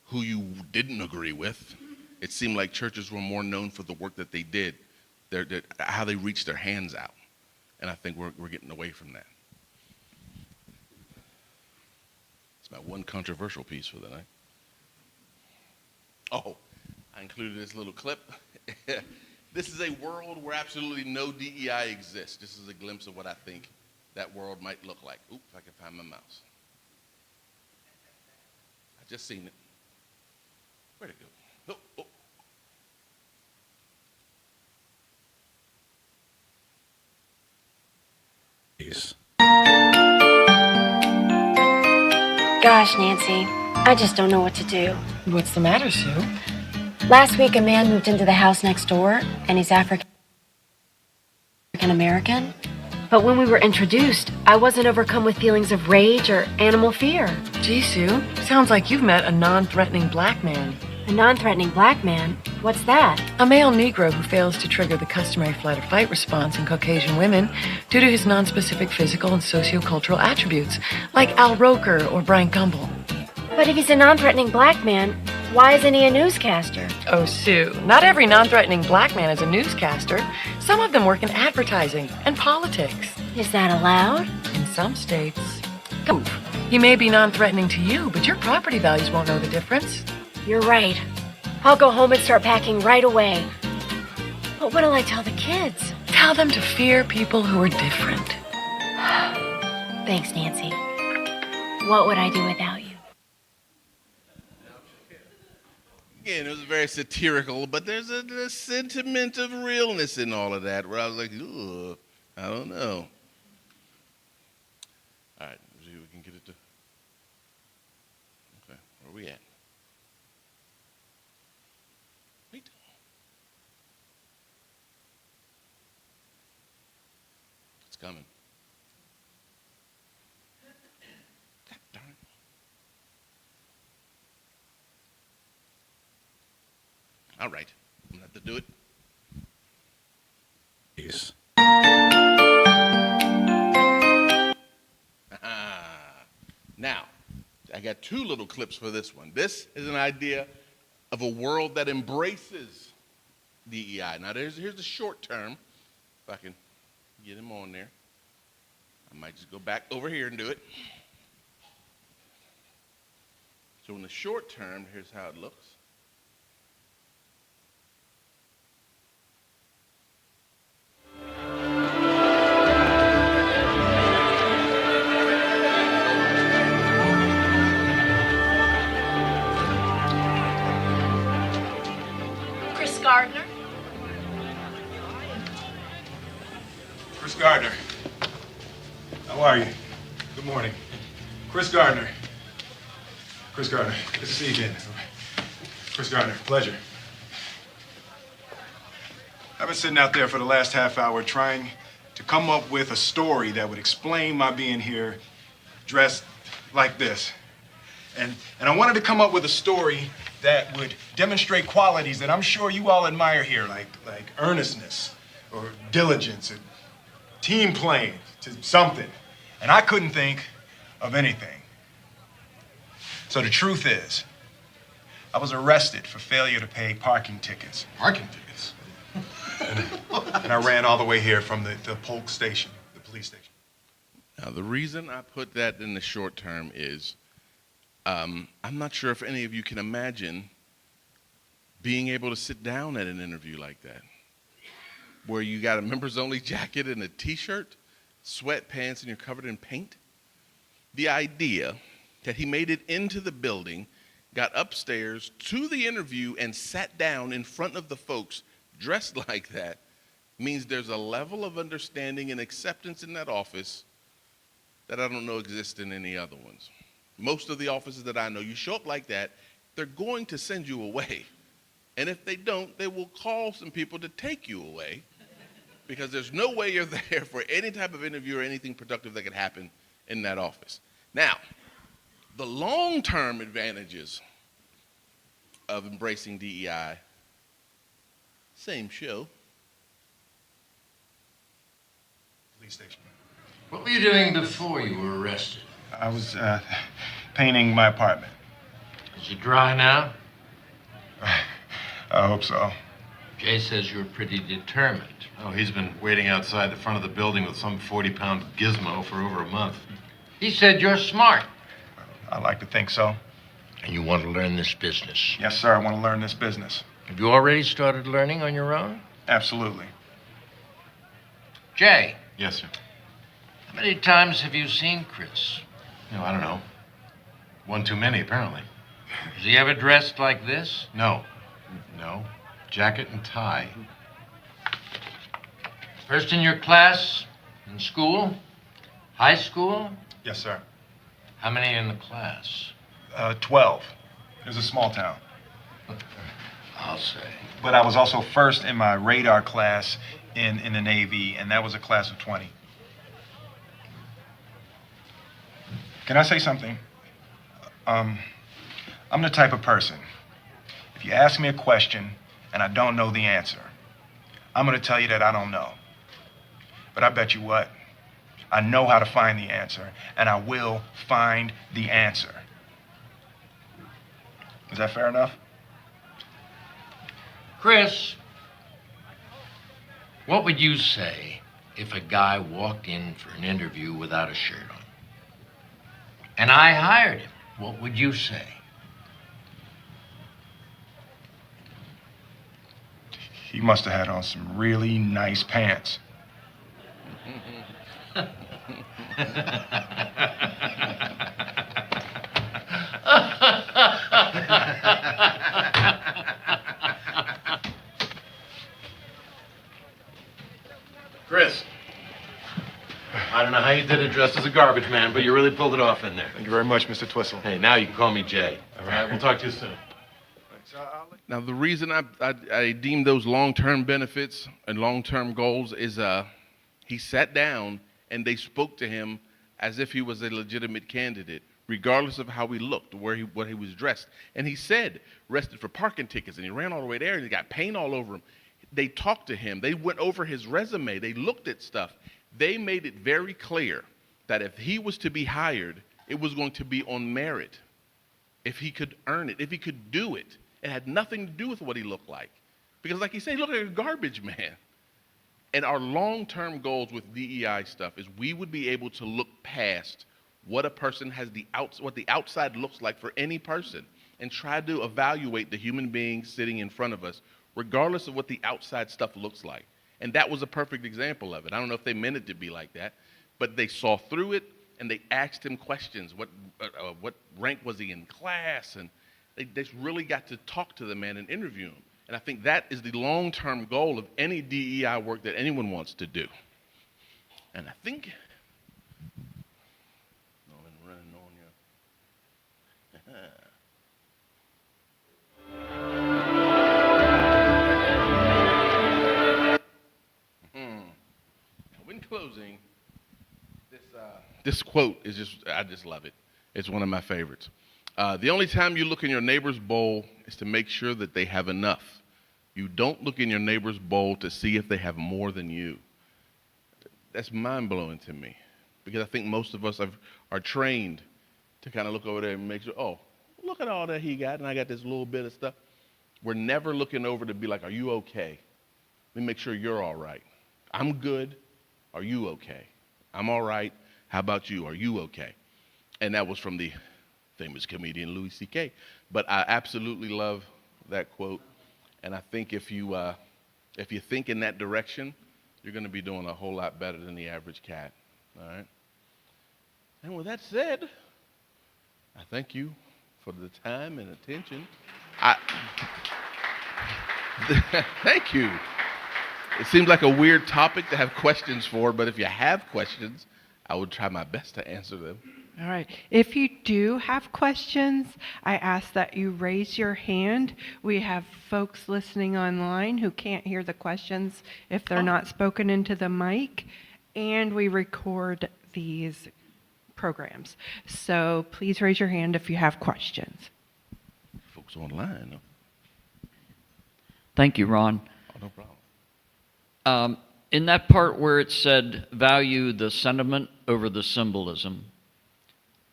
who you didn't agree with. It seemed like churches were more known for the work that they did, how they reached their hands out. And I think we're getting away from that. It's my one controversial piece for the night. Oh, I included this little clip. This is a world where absolutely no DEI exists. This is a glimpse of what I think that world might look like. Oops, if I can find my mouse. I just seen it. Where'd it go? Oh. Gosh, Nancy, I just don't know what to do. What's the matter, Sue? Last week, a man moved into the house next door, and he's African American. But when we were introduced, I wasn't overcome with feelings of rage or animal fear. Gee, Sue, sounds like you've met a non-threatening black man. A non-threatening black man? What's that? A male Negro who fails to trigger the customary flight or fight response in Caucasian women due to his non-specific physical and sociocultural attributes, like Al Roker or Brian Gumble. But if he's a non-threatening black man, why isn't he a newscaster? Oh, Sue, not every non-threatening black man is a newscaster. Some of them work in advertising and politics. Is that allowed? In some states. He may be non-threatening to you, but your property values won't know the difference. You're right. I'll go home and start packing right away. But what'll I tell the kids? Tell them to fear people who are different. Thanks, Nancy. What would I do without you? Again, it was very satirical, but there's a sentiment of realness in all of that where I was like, ugh, I don't know. All right, see if we can get it to. Okay, where are we at? coming. God darn it. All right, I'm gonna have to do it. Yes. Now, I got two little clips for this one. This is an idea of a world that embraces DEI. Now, here's the short term. If I can get him on there. I might just go back over here and do it. So in the short term, here's how it looks. Chris Gardner? Chris Gardner. How are you? Good morning. Chris Gardner. Chris Gardner. Good to see you again. Chris Gardner, pleasure. I've been sitting out there for the last half hour trying to come up with a story that would explain my being here dressed like this. And I wanted to come up with a story that would demonstrate qualities that I'm sure you all admire here, like earnestness or diligence and team playing to something. And I couldn't think of anything. So the truth is, I was arrested for failure to pay parking tickets. Parking tickets? and I ran all the way here from the Polk station, the police station. Now, the reason I put that in the short term is I'm not sure if any of you can imagine being able to sit down at an interview like that, where you got a members only jacket and a t-shirt, sweatpants, and you're covered in paint. The idea that he made it into the building, got upstairs to the interview, and sat down in front of the folks dressed like that means there's a level of understanding and acceptance in that office that I don't know exists in any other ones. Most of the offices that I know, you show up like that, they're going to send you away. And if they don't, they will call some people to take you away, because there's no way you're there for any type of interview or anything productive that could happen in that office. Now, the long-term advantages of embracing DEI, same show. Police station. What were you doing before you were arrested? I was painting my apartment. Is it dry now? I hope so. Jay says you're pretty determined. Oh, he's been waiting outside the front of the building with some 40-pound gizmo for over a month. He said you're smart. I like to think so. And you want to learn this business. Yes, sir, I want to learn this business. Have you already started learning on your own? Absolutely. Jay, Yes, sir. how many times have you seen Chris? No, I don't know. One too many, apparently. Is he ever dressed like this? No. No. Jacket and tie. First in your class? In school? High school? Yes, sir. How many in the class? 12. It was a small town. I'll say. But I was also first in my radar class in the Navy, and that was a class of 20. Can I say something? I'm the type of person, if you ask me a question and I don't know the answer, I'm going to tell you that I don't know. But I bet you what? I know how to find the answer, and I will find the answer. Is that fair enough? Chris, what would you say if a guy walked in for an interview without a shirt on? And I hired him. What would you say? He must have had on some really nice pants. Chris, I don't know how you did it dressed as a garbage man, but you really pulled it off in there. Thank you very much, Mr. Twistle. Hey, now you can call me Jay. All right, we'll talk to you soon. Now, the reason I deem those long-term benefits and long-term goals is he sat down and they spoke to him as if he was a legitimate candidate, regardless of how he looked, what he was dressed. And he said, arrested for parking tickets, and he ran all the way there, and he got paint all over him. They talked to him. They went over his resume. They looked at stuff. They made it very clear that if he was to be hired, it was going to be on merit. If he could earn it, if he could do it. It had nothing to do with what he looked like. Because like he said, he looked like a garbage man. And our long-term goals with DEI stuff is we would be able to look past what a person has what the outside looks like for any person, and try to evaluate the human being sitting in front of us, regardless of what the outside stuff looks like. And that was a perfect example of it. I don't know if they meant it to be like that, but they saw through it, and they asked him questions. What rank was he in class? And they just really got to talk to the man and interview him. And I think that is the long-term goal of any DEI work that anyone wants to do. And I think, I've been running on you. In closing, this quote is I just love it. It's one of my favorites. The only time you look in your neighbor's bowl is to make sure that they have enough. You don't look in your neighbor's bowl to see if they have more than you. That's mind-blowing to me, because I think most of us are trained to kind of look over there and make sure, oh, look at all that he got, and I got this little bit of stuff. We're never looking over to be like, are you okay? Let me make sure you're all right. I'm good. Are you okay? I'm all right. How about you? Are you okay? And that was from the famous comedian Louis C.K. But I absolutely love that quote. And I think if you think in that direction, you're going to be doing a whole lot better than the average cat. All right? And with that said, I thank you for the time and attention. Thank you. It seems like a weird topic to have questions for, but if you have questions, I would try my best to answer them. All right. If you do have questions, I ask that you raise your hand. We have folks listening online who can't hear the questions if they're not spoken into the mic, and we record these programs. So please raise your hand if you have questions. Folks online. Thank you, Ron. Oh, no problem. In that part where it said value the sentiment over the symbolism,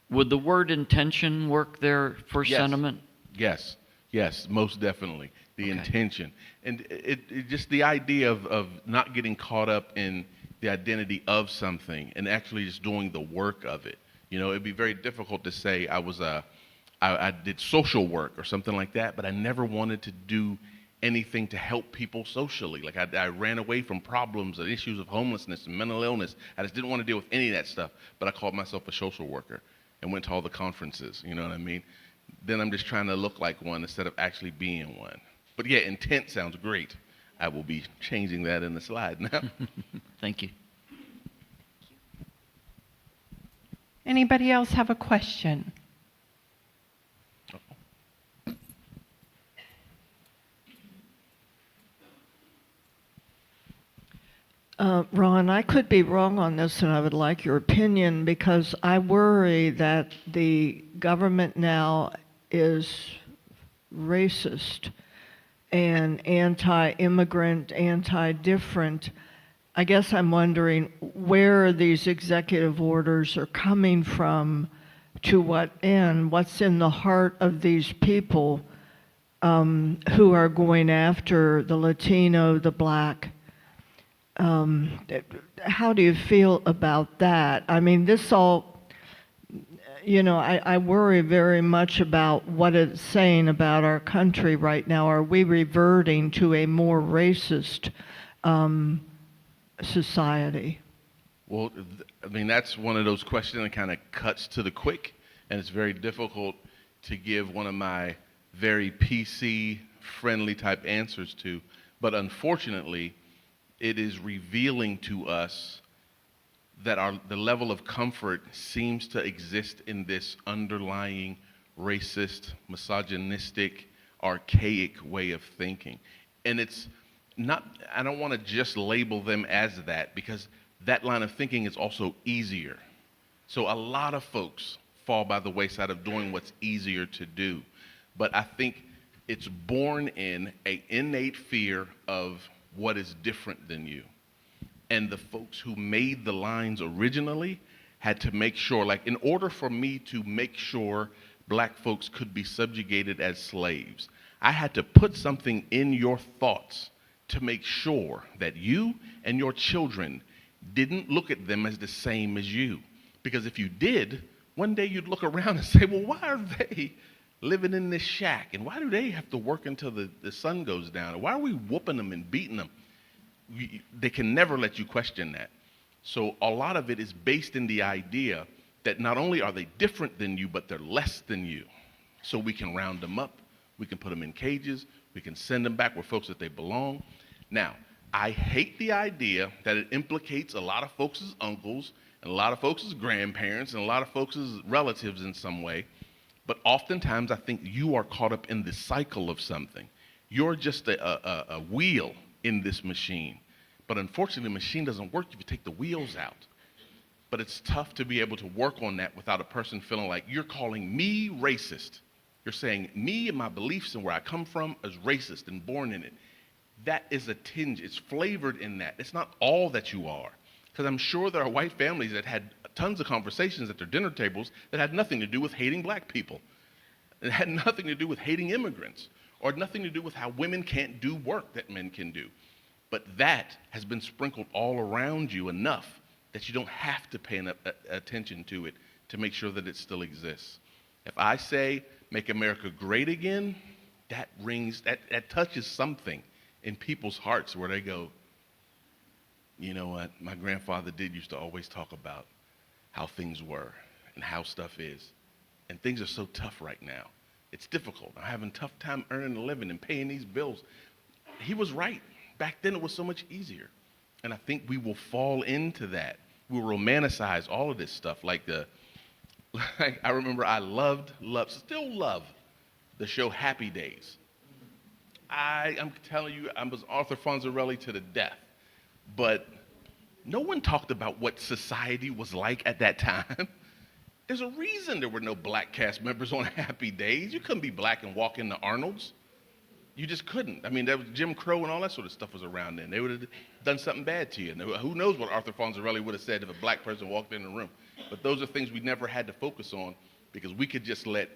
would the word intention work there for Yes. sentiment? Yes, most definitely. The Okay. intention. And it just the idea of not getting caught up in the identity of something and actually just doing the work of it. You know, it'd be very difficult to say I did social work or something like that, but I never wanted to do anything to help people socially. Like I ran away from problems and issues of homelessness and mental illness. I just didn't want to deal with any of that stuff, but I called myself a social worker and went to all the conferences, you know what I mean? Then I'm just trying to look like one instead of actually being one. But yeah, intent sounds great. I will be changing that in the slide now. Thank you. Anybody else have a question? Ron, I could be wrong on this, and I would like your opinion, because I worry that the government now is racist and anti-immigrant, anti-different. I guess I'm wondering where these executive orders are coming from, to what end, what's in the heart of these people who are going after the Latino, the Black. How do you feel about that? I mean, this all, you know, I worry very much about what it's saying about our country right now. Are we reverting to a more racist society? Well, I mean, that's one of those questions that kind of cuts to the quick, and it's very difficult to give one of my very PC-friendly type answers to. But unfortunately, it is revealing to us that the level of comfort seems to exist in this underlying racist, misogynistic, archaic way of thinking. And it's not, I don't want to just label them as that, because that line of thinking is also easier. So a lot of folks fall by the wayside of doing what's easier to do. But I think it's born in an innate fear of what is different than you. And the folks who made the lines originally had to make sure, like in order for me to make sure black folks could be subjugated as slaves, I had to put something in your thoughts to make sure that you and your children didn't look at them as the same as you. Because if you did, one day you'd look around and say, well, why are they living in this shack? And why do they have to work until the sun goes down? And why are we whooping them and beating them? They can never let you question that. So a lot of it is based in the idea that not only are they different than you, but they're less than you. So we can round them up, we can put them in cages, we can send them back with folks that they belong. Now, I hate the idea that it implicates a lot of folks' uncles, and a lot of folks' grandparents, and a lot of folks' relatives in some way. But oftentimes I think you are caught up in the cycle of something. You're just a wheel in this machine. But unfortunately, the machine doesn't work if you take the wheels out. But it's tough to be able to work on that without a person feeling like you're calling me racist. You're saying me and my beliefs and where I come from is racist and born in it. That is a tinge. It's flavored in that. It's not all that you are. Because I'm sure there are white families that had tons of conversations at their dinner tables that had nothing to do with hating black people. It had nothing to do with hating immigrants, or nothing to do with how women can't do work that men can do. But that has been sprinkled all around you enough that you don't have to pay attention to it to make sure that it still exists. If I say, make America great again, that rings, that touches something in people's hearts where they go, you know what, my grandfather used to always talk about how things were and how stuff is. And things are so tough right now. It's difficult. I'm having a tough time earning a living and paying these bills. He was right. Back then it was so much easier. And I think we will fall into that. We'll romanticize all of this stuff. Like I remember I still love the show Happy Days. I'm telling you, I was Arthur Fonzarelli to the death. But no one talked about what society was like at that time. There's a reason there were no black cast members on Happy Days. You couldn't be black and walk into Arnold's. You just couldn't. I mean, there was Jim Crow and all that sort of stuff was around then. They would have done something bad to you. And who knows what Arthur Fonzarelli would have said if a black person walked in the room. But those are things we never had to focus on because we could just let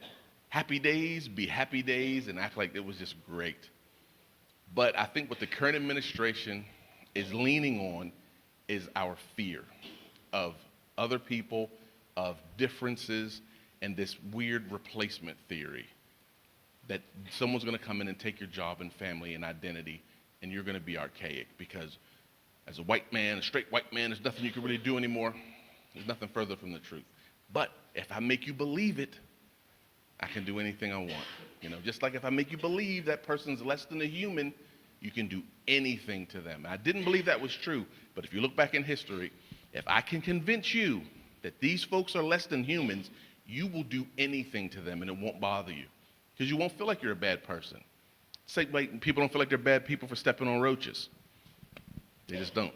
Happy Days be Happy Days and act like it was just great. But I think what the current administration is leaning on is our fear of other people, of differences, and this weird replacement theory that someone's going to come in and take your job and family and identity, and you're going to be archaic because as a white man, a straight white man, there's nothing you can really do anymore. There's nothing further from the truth. But if I make you believe it, I can do anything I want. You know, just like if I make you believe that person's less than a human, you can do anything to them. I didn't believe that was true, but if you look back in history, if I can convince you that these folks are less than humans, you will do anything to them and it won't bother you because you won't feel like you're a bad person. Say, like, people don't feel like they're bad people for stepping on roaches. They just don't.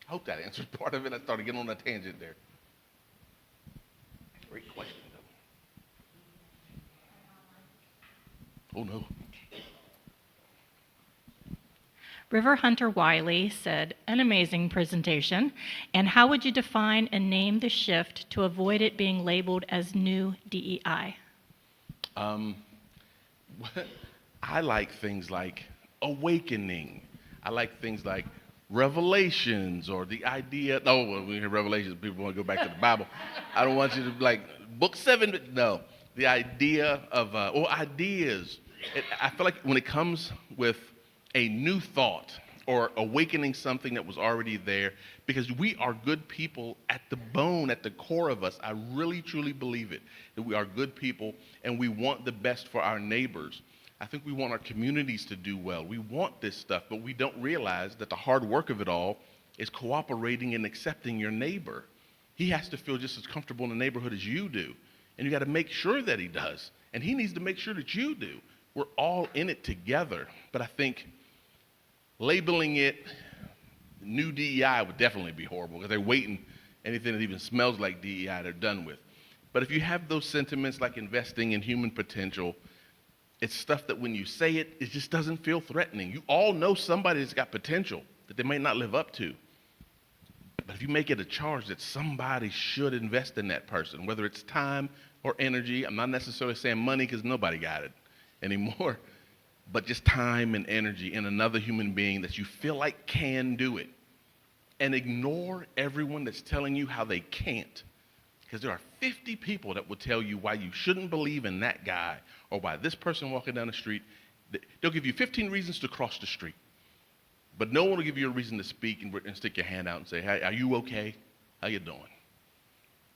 I hope that answers part of it. I started getting on a tangent there. Great question, though. Oh, no. River Hunter Wiley said, an amazing presentation. And how would you define and name the shift to avoid it being labeled as new DEI? I like things like awakening. I like things like revelations or the idea. Oh, when we hear revelations, people want to go back to the Bible. I don't want you to be like book 7. No, the idea of, or ideas. I feel like when it comes with a new thought or awakening something that was already there, because we are good people at the bone, at the core of us. I really, truly believe it, that we are good people and we want the best for our neighbors. I think we want our communities to do well. We want this stuff, but we don't realize that the hard work of it all is cooperating and accepting your neighbor. He has to feel just as comfortable in the neighborhood as you do, and you got to make sure that he does, and he needs to make sure that you do. We're all in it together, but I think labeling it New DEI would definitely be horrible because they're waiting anything that even smells like DEI, they're done with. But if you have those sentiments like investing in human potential, it's stuff that when you say it, it just doesn't feel threatening. You all know somebody that's got potential that they may not live up to. But if you make it a charge that somebody should invest in that person, whether it's time or energy, I'm not necessarily saying money because nobody got it anymore, but just time and energy in another human being that you feel like can do it. And ignore everyone that's telling you how they can't. Because there are 50 people that will tell you why you shouldn't believe in that guy or why this person walking down the street. They'll give you 15 reasons to cross the street. But no one will give you a reason to speak and stick your hand out and say, hey, are you okay? How you doing?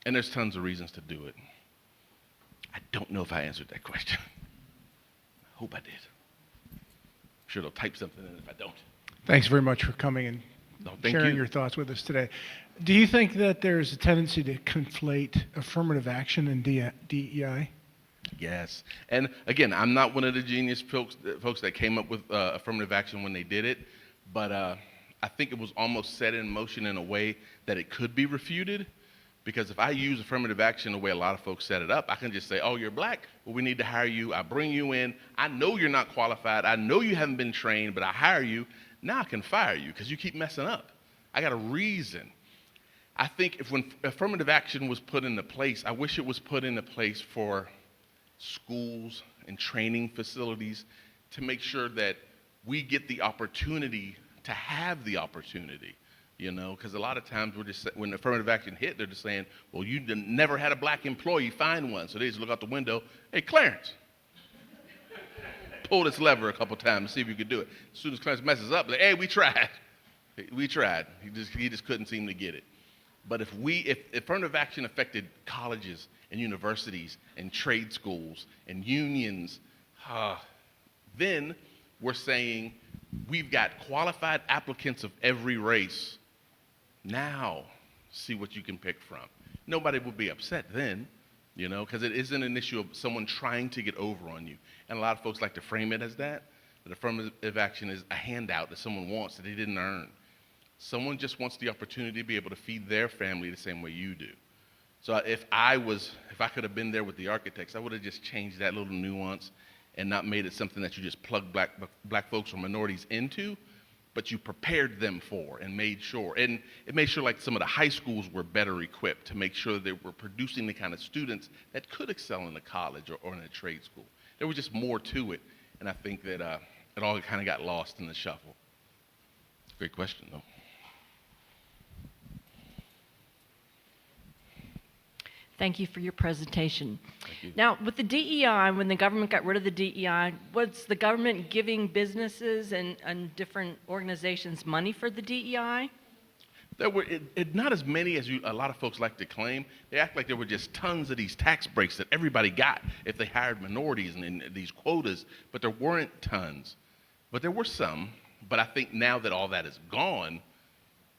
And there's tons of reasons to do it. I don't know if I answered that question. I hope I did. I'm sure they'll type something in if I don't. Thanks very much for coming and sharing your thoughts with us today. Do you think that there's a tendency to conflate affirmative action and DEI? Yes. And again, I'm not one of the genius folks that came up with affirmative action when they did it, but I think it was almost set in motion in a way that it could be refuted. Because if I use affirmative action the way a lot of folks set it up, I can just say, oh, you're black? Well, we need to hire you. I bring you in. I know you're not qualified. I know you haven't been trained, but I hire you. Now I can fire you because you keep messing up. I got a reason. I think when affirmative action was put into place, I wish it was put into place for schools and training facilities to make sure that we get the opportunity to have the opportunity. You know, because a lot of times when affirmative action hit, they're just saying, well, you never had a black employee, find one. So they just look out the window, hey, Clarence, pull this lever a couple times and see if you could do it. As soon as Clarence messes up, like, hey, we tried. We tried. He just couldn't seem to get it. But if affirmative action affected colleges and universities and trade schools and unions, then we're saying we've got qualified applicants of every race. Now, see what you can pick from. Nobody would be upset then, you know, because it isn't an issue of someone trying to get over on you. And a lot of folks like to frame it as that affirmative action is a handout that someone wants that they didn't earn. Someone just wants the opportunity to be able to feed their family the same way you do. So if I could have been there with the architects, I would have just changed that little nuance and not made it something that you just plug black folks or minorities into, but you prepared them for and made sure. And it made sure like some of the high schools were better equipped to make sure that they were producing the kind of students that could excel in a college or in a trade school. There was just more to it, and I think that it all kind of got lost in the shuffle. Great question, though. Thank you for your presentation. Thank you. Now, with the DEI, when the government got rid of the DEI, was the government giving businesses and different organizations money for the DEI? There were not as many as a lot of folks like to claim. They act like there were just tons of these tax breaks that everybody got if they hired minorities and these quotas, but there weren't tons. But there were some. But I think now that all that is gone.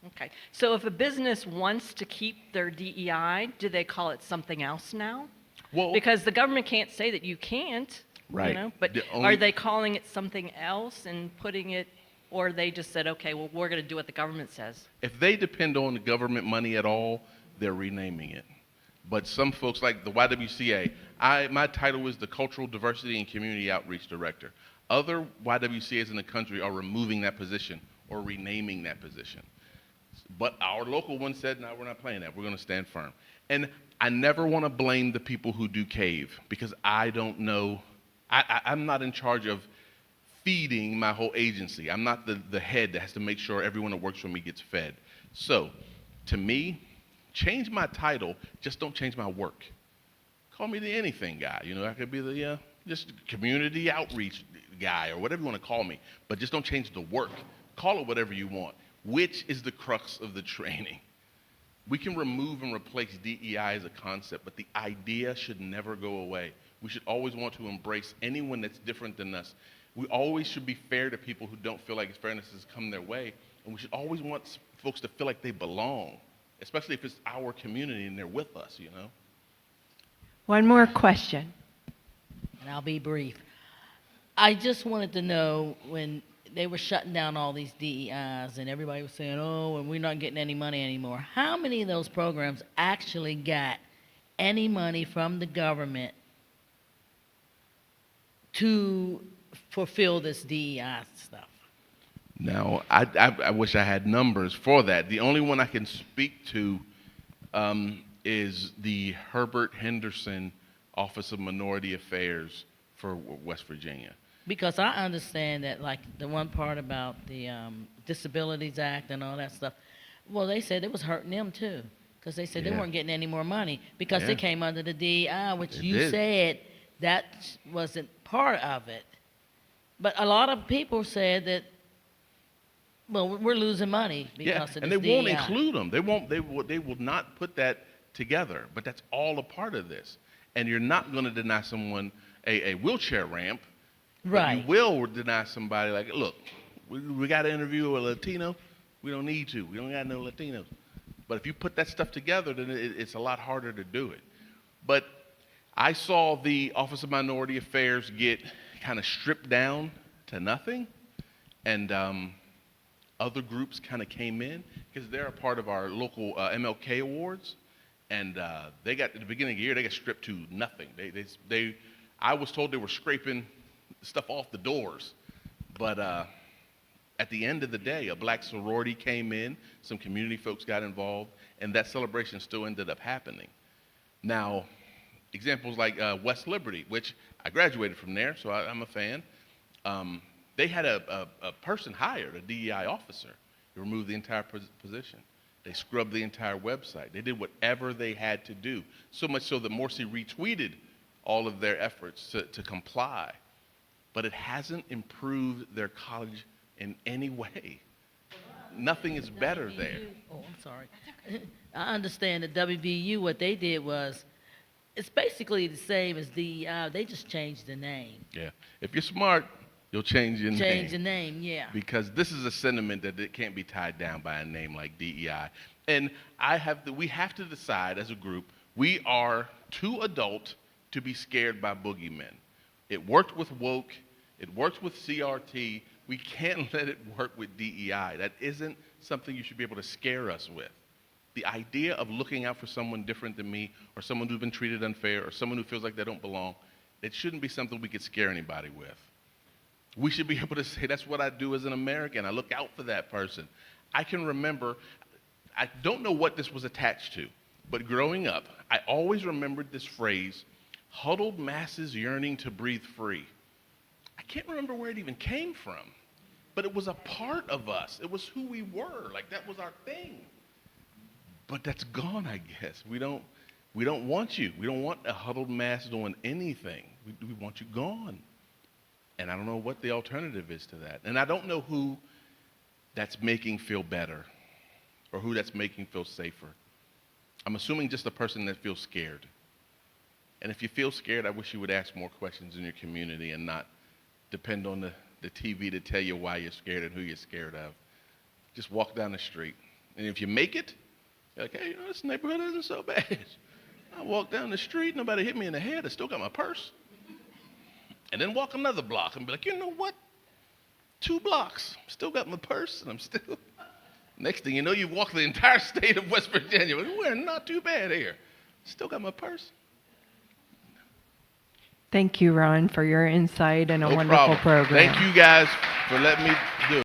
Okay. So if a business wants to keep their DEI, do they call it something else now? Well, because the government can't say that you can't. Right. You know, but are they calling it something else and putting it, or they just said, okay, well, we're going to do what the government says? If they depend on the government money at all, they're renaming it. But some folks like the YWCA, my title is the Cultural Diversity and Community Outreach Director. Other YWCAs in the country are removing that position or renaming that position. But our local one said, no, we're not playing that. We're going to stand firm. And I never want to blame the people who do CAVE because I don't know. I'm not in charge of feeding my whole agency. I'm not the head that has to make sure everyone that works for me gets fed. So, to me, change my title, just don't change my work. Call me the anything guy. You know, I could be the just community outreach guy or whatever you want to call me. But just don't change the work. Call it whatever you want. Which is the crux of the training. We can remove and replace DEI as a concept, but the idea should never go away. We should always want to embrace anyone that's different than us. We always should be fair to people who don't feel like fairness has come their way, and we should always want folks to feel like they belong, especially if it's our community and they're with us, you know? One more question. And I'll be brief. I just wanted to know when they were shutting down all these DEIs, and everybody was saying, "Oh, and we're not getting any money anymore." How many of those programs actually got any money from the government to fulfill this DEI stuff? Now, I wish I had numbers for that. The only one I can speak to is the Herbert Henderson Office of Minority Affairs for West Virginia. Because I understand that, like, the one part about the Disabilities Act and all that stuff, well, they said it was hurting them too, because they said they weren't getting any more money because they came under the DEI, which you said that wasn't part of it. But a lot of people said that, well, we're losing money because of this and they DEI. won't include them. They will not put that together. But that's all a part of this. And you're not going to deny someone a wheelchair ramp. Right. But you will deny somebody like, look, we got to interview a Latino. We don't need to. We don't got no Latinos. But if you put that stuff together, then it's a lot harder to do it. But I saw the Office of Minority Affairs get kind of stripped down to nothing. And other groups kind of came in because they're a part of our local MLK awards. And they got, at the beginning of the year, they got stripped to nothing. I was told they were scraping stuff off the doors. But at the end of the day, a black sorority came in, some community folks got involved, and that celebration still ended up happening. Now, examples like West Liberty, which I graduated from there, so I'm a fan. They had a person hired, a DEI officer, to remove the entire position. They scrubbed the entire website. They did whatever they had to do, so much so that Morsi retweeted all of their efforts to comply. But it hasn't improved their college in any way. Nothing is better there. Oh, I'm sorry. I understand that WVU, what they did was, it's basically the same as DEI. They just changed the name. Yeah. If you're smart, you'll change your name. Change the name, yeah. Because this is a sentiment that it can't be tied down by a name like DEI. And we have to decide as a group, we are too adult to be scared by boogeymen. It worked with woke. It worked with CRT. We can't let it work with DEI. That isn't something you should be able to scare us with. The idea of looking out for someone different than me, or someone who's been treated unfair, or someone who feels like they don't belong, it shouldn't be something we could scare anybody with. We should be able to say, that's what I do as an American. I look out for that person. I can remember, I don't know what this was attached to, but growing up, I always remembered this phrase, huddled masses yearning to breathe free. I can't remember where it even came from, but it was a part of us. It was who we were. Like, that was our thing. But that's gone, I guess. We don't want you. We don't want a huddled mass doing anything. We want you gone. And I don't know what the alternative is to that. And I don't know who that's making feel better or who that's making feel safer. I'm assuming just the person that feels scared. And if you feel scared, I wish you would ask more questions in your community and not depend on the TV to tell you why you're scared and who you're scared of. Just walk down the street. And if you make it, you're like, hey, this neighborhood isn't so bad. I walk down the street, nobody hit me in the head, I still got my purse. And then walk another block and be like, you know what? 2 blocks, still got my purse, and I'm still. Next thing you know, you walk the entire state of West Virginia. We're not too bad here. Still got my purse. Thank you, Ron, for your insight and a No wonderful problem. program. Thank you guys for letting me do it.